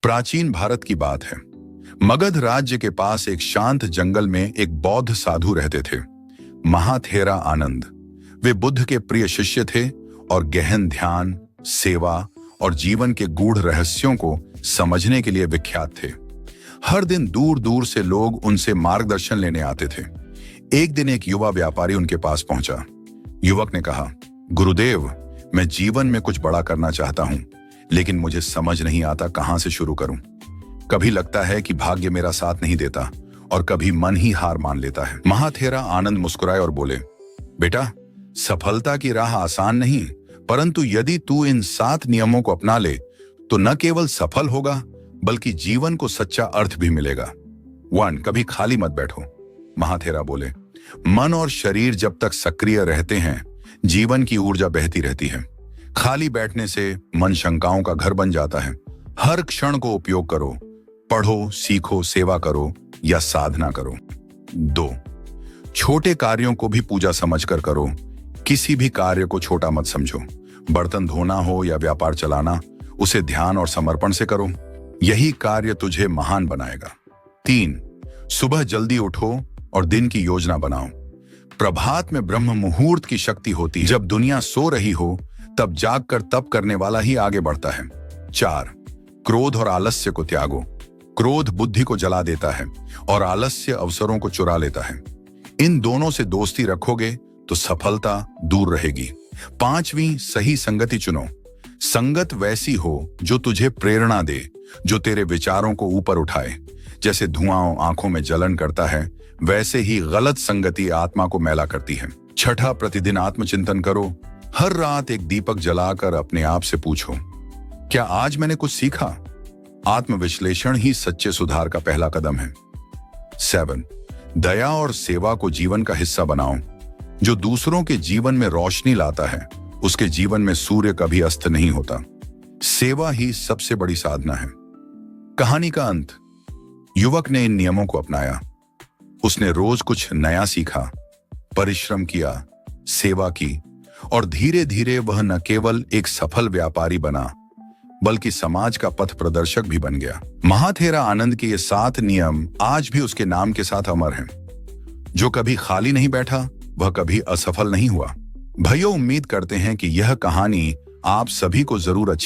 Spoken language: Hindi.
प्राचीन भारत की बात है। मगध राज्य के पास एक शांत जंगल में एक बौद्ध साधु रहते थे, महाथेरा आनंद। वे बुद्ध के प्रिय शिष्य थे और गहन ध्यान, सेवा और जीवन के गूढ़ रहस्यों को समझने के लिए विख्यात थे। हर दिन दूर दूर से लोग उनसे मार्गदर्शन लेने आते थे। एक दिन एक युवा व्यापारी उनके पास पहुंचा। युवक ने कहा, गुरुदेव, मैं जीवन में कुछ बड़ा करना चाहता हूं, लेकिन मुझे समझ नहीं आता कहां से शुरू करूं। कभी लगता है कि भाग्य मेरा साथ नहीं देता और कभी मन ही हार मान लेता है। महाथेरा आनंद मुस्कुराए और बोले, बेटा, सफलता की राह आसान नहीं, परंतु यदि तू इन 7 नियमों को अपना ले तो न केवल सफल होगा बल्कि जीवन को सच्चा अर्थ भी मिलेगा। 1. कभी खाली मत बैठो। महाथेरा बोले, मन और शरीर जब तक सक्रिय रहते हैं, जीवन की ऊर्जा बहती रहती है। खाली बैठने से मन शंकाओं का घर बन जाता है। हर क्षण को उपयोग करो, पढ़ो, सीखो, सेवा करो या साधना करो। 2. छोटे कार्यों को भी पूजा समझकर करो। किसी भी कार्य को छोटा मत समझो। बर्तन धोना हो या व्यापार चलाना, उसे ध्यान और समर्पण से करो। यही कार्य तुझे महान बनाएगा। 3. सुबह जल्दी उठो और दिन की योजना बनाओ। प्रभात में ब्रह्म मुहूर्त की शक्ति होती है। जब दुनिया सो रही हो तब जागकर तप करने वाला ही आगे बढ़ता है। 4. क्रोध और आलस्य को त्यागो। क्रोध बुद्धि को जला देता है और आलस्य अवसरों को चुरा लेता है। इन दोनों से दोस्ती रखोगे तो सफलता दूर रहेगी। 5वीं, सही संगति चुनो। संगत वैसी हो जो तुझे प्रेरणा दे, जो तेरे विचारों को ऊपर उठाए। जैसे धुआं आंखों में जलन करता है, वैसे ही गलत संगति आत्मा को मैला करती है। 6. प्रतिदिन आत्मचिंतन करो। हर रात एक दीपक जलाकर अपने आप से पूछो, क्या आज मैंने कुछ सीखा? आत्मविश्लेषण ही सच्चे सुधार का पहला कदम है। 7. दया और सेवा को जीवन का हिस्सा बनाओ। जो दूसरों के जीवन में रोशनी लाता है, उसके जीवन में सूर्य कभी अस्त नहीं होता। सेवा ही सबसे बड़ी साधना है। कहानी का अंत। युवक ने इन नियमों को अपनाया। उसने रोज कुछ नया सीखा, परिश्रम किया, सेवा की और धीरे धीरे वह न केवल एक सफल व्यापारी बना बल्कि समाज का पथ प्रदर्शक भी बन गया। महाथेरा आनंद के ये 7 नियम आज भी उसके नाम के साथ अमर हैं। जो कभी खाली नहीं बैठा वह कभी असफल नहीं हुआ। भाइयों, उम्मीद करते हैं कि यह कहानी आप सभी को जरूर अच्छी